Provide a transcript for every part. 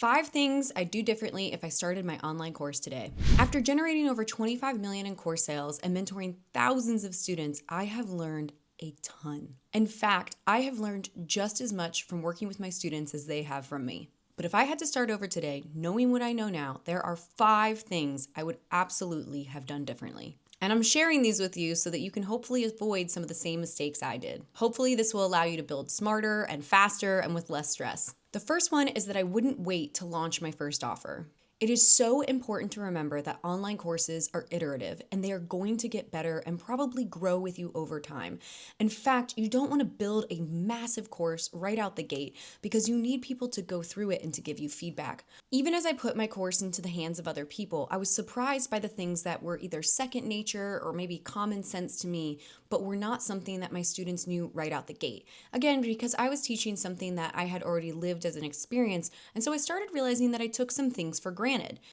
5 things I'd do differently if I started my online course today. After generating over 25 million in course sales and mentoring thousands of students, I have learned a ton. In fact, I have learned just as much from working with my students as they have from me. But if I had to start over today, knowing what I know now, there are 5 things I would absolutely have done differently. And I'm sharing these with you so that you can hopefully avoid some of the same mistakes I did. Hopefully this will allow you to build smarter and faster and with less stress. The first one is that I wouldn't wait to launch my first offer. It is so important to remember that online courses are iterative and they are going to get better and probably grow with you over time. In fact, you don't want to build a massive course right out the gate because you need people to go through it and to give you feedback. Even as I put my course into the hands of other people, I was surprised by the things that were either second nature or maybe common sense to me, but were not something that my students knew right out the gate. Again, because I was teaching something that I had already lived as an experience, and so I started realizing that I took some things for granted.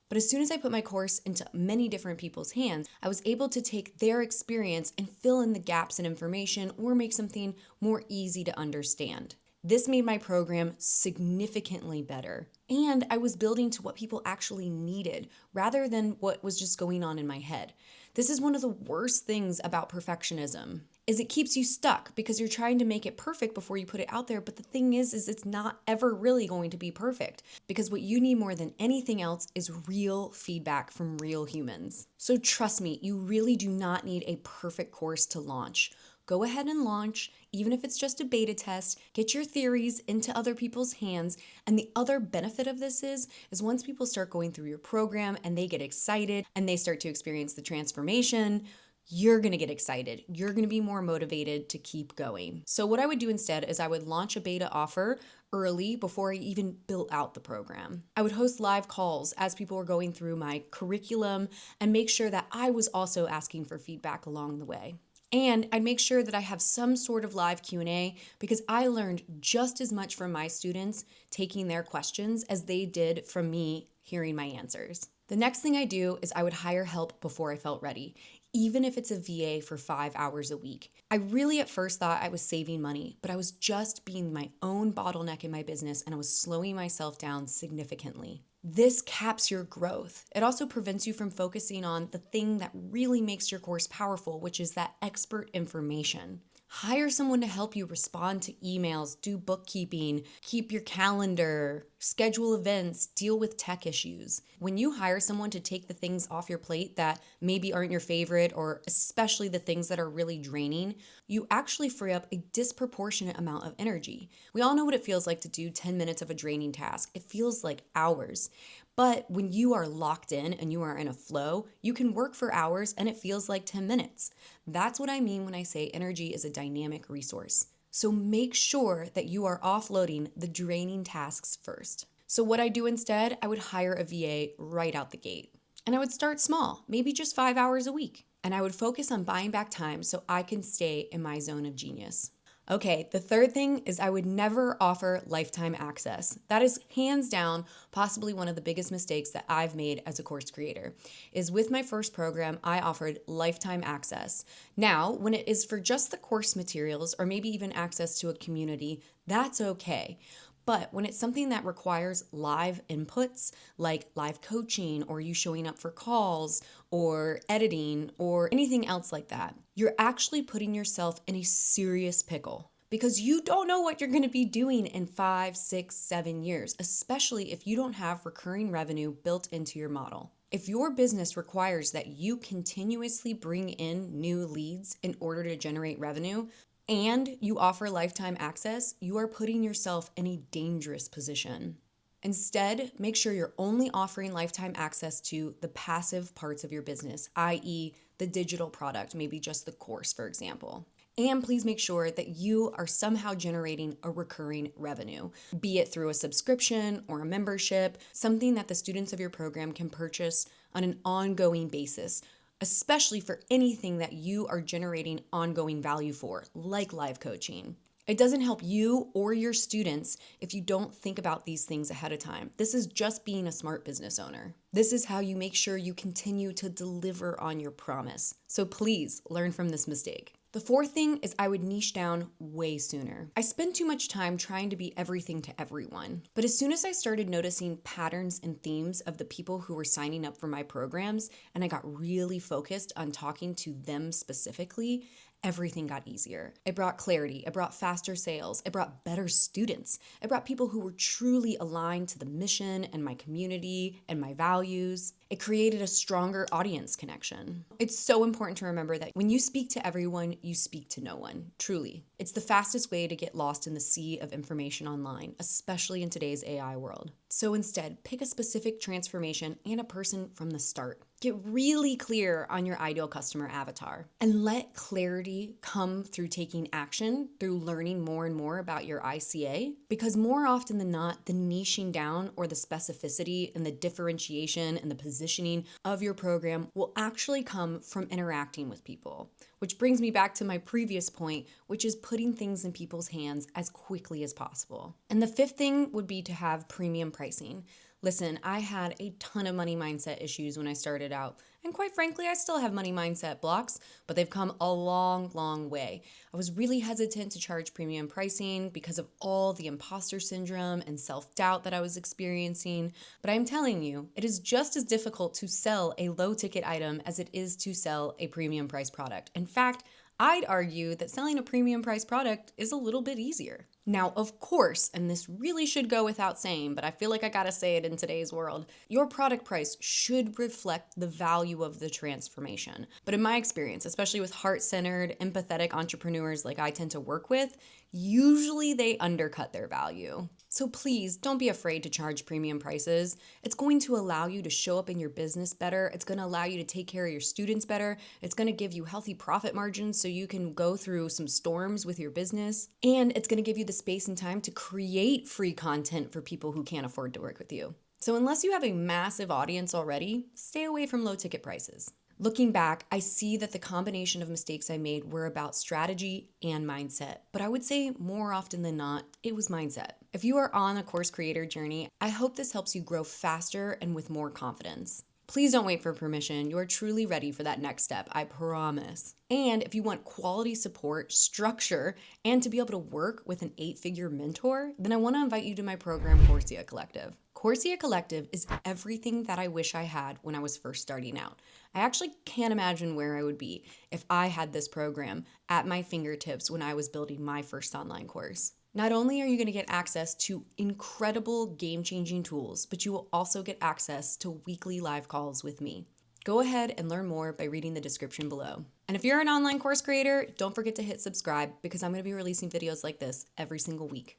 But as soon as I put my course into many different people's hands, I was able to take their experience and fill in the gaps in information or make something more easy to understand. This made my program significantly better. And I was building to what people actually needed rather than what was just going on in my head. This is one of the worst things about perfectionism, is it keeps you stuck because you're trying to make it perfect before you put it out there. But the thing is it's not ever really going to be perfect because what you need more than anything else is real feedback from real humans. So trust me, you really do not need a perfect course to launch. Go ahead and launch, even if it's just a beta test, get your theories into other people's hands. And the other benefit of this is once people start going through your program and they get excited and they start to experience the transformation, you're gonna get excited. You're gonna be more motivated to keep going. So what I would do instead is I would launch a beta offer early before I even built out the program. I would host live calls as people were going through my curriculum and make sure that I was also asking for feedback along the way. And I'd make sure that I have some sort of live Q&A because I learned just as much from my students taking their questions as they did from me hearing my answers. The next thing I do is I would hire help before I felt ready, even if it's a VA for 5 hours a week. I really at first thought I was saving money, but I was just being my own bottleneck in my business and I was slowing myself down significantly. This caps your growth. It also prevents you from focusing on the thing that really makes your course powerful, which is that expert information. Hire someone to help you respond to emails, do bookkeeping, keep your calendar, schedule events, deal with tech issues. When you hire someone to take the things off your plate that maybe aren't your favorite, or especially the things that are really draining, you actually free up a disproportionate amount of energy. We all know what it feels like to do 10 minutes of a draining task. It feels like hours. But when you are locked in and you are in a flow, you can work for hours and it feels like 10 minutes. That's what I mean when I say energy is a dynamic resource. So make sure that you are offloading the draining tasks first. So what I do instead, I would hire a VA right out the gate. And I would start small, maybe just 5 hours a week. And I would focus on buying back time so I can stay in my zone of genius. Okay, the third thing is I would never offer lifetime access. That is hands down possibly one of the biggest mistakes that I've made as a course creator. Is with my first program, I offered lifetime access. Now, when it is for just the course materials or maybe even access to a community, that's okay. But when it's something that requires live inputs, like live coaching or you showing up for calls or editing or anything else like that, you're actually putting yourself in a serious pickle because you don't know what you're going to be doing in 5, 6, 7 years, especially if you don't have recurring revenue built into your model. If your business requires that you continuously bring in new leads in order to generate revenue, and you offer lifetime access, you are putting yourself in a dangerous position. Instead, make sure you're only offering lifetime access to the passive parts of your business, i.e. the digital product, maybe just the course, for example. And please make sure that you are somehow generating a recurring revenue, be it through a subscription or a membership, something that the students of your program can purchase on an ongoing basis, especially for anything that you are generating ongoing value for, like live coaching. It doesn't help you or your students if you don't think about these things ahead of time. This is just being a smart business owner. This is how you make sure you continue to deliver on your promise. So please learn from this mistake. The fourth thing is I would niche down way sooner. I spend too much time trying to be everything to everyone. But as soon as I started noticing patterns and themes of the people who were signing up for my programs, and I got really focused on talking to them specifically, everything got easier. It brought clarity, it brought faster sales, it brought better students, it brought people who were truly aligned to the mission and my community and my values. It created a stronger audience connection. It's so important to remember that when you speak to everyone, you speak to no one, truly. It's the fastest way to get lost in the sea of information online, especially in today's AI world. So instead, pick a specific transformation and a person from the start. Get really clear on your ideal customer avatar and let clarity come through taking action, through learning more and more about your ICA, because more often than not, the niching down or the specificity and the differentiation and the positioning of your program will actually come from interacting with people. Which brings me back to my previous point, which is putting things in people's hands as quickly as possible. And the fifth thing would be to have premium pricing. Listen, I had a ton of money mindset issues when I started out. And quite frankly, I still have money mindset blocks, but they've come a long, long way. I was really hesitant to charge premium pricing because of all the imposter syndrome and self-doubt that I was experiencing. But I'm telling you, it is just as difficult to sell a low ticket item as it is to sell a premium price product. In fact, I'd argue that selling a premium price product is a little bit easier. Now, of course, and this really should go without saying, but I feel like I gotta say it in today's world, your product price should reflect the value of the transformation. But in my experience, especially with heart-centered, empathetic entrepreneurs like I tend to work with, usually they undercut their value. So please don't be afraid to charge premium prices. It's going to allow you to show up in your business better. It's going to allow you to take care of your students better. It's going to give you healthy profit margins so you can go through some storms with your business. And it's going to give you the space and time to create free content for people who can't afford to work with you. So unless you have a massive audience already, stay away from low ticket prices. Looking back, I see that the combination of mistakes I made were about strategy and mindset, but I would say more often than not, it was mindset. If you are on a course creator journey, I hope this helps you grow faster and with more confidence. Please don't wait for permission. You are truly ready for that next step, I promise. And if you want quality support, structure, and to be able to work with an 8-figure mentor, then I want to invite you to my program, Coursea Collective. Coursea Collective is everything that I wish I had when I was first starting out. I actually can't imagine where I would be if I had this program at my fingertips when I was building my first online course. Not only are you going to get access to incredible game-changing tools, but you will also get access to weekly live calls with me. Go ahead and learn more by reading the description below. And if you're an online course creator, don't forget to hit subscribe because I'm going to be releasing videos like this every single week.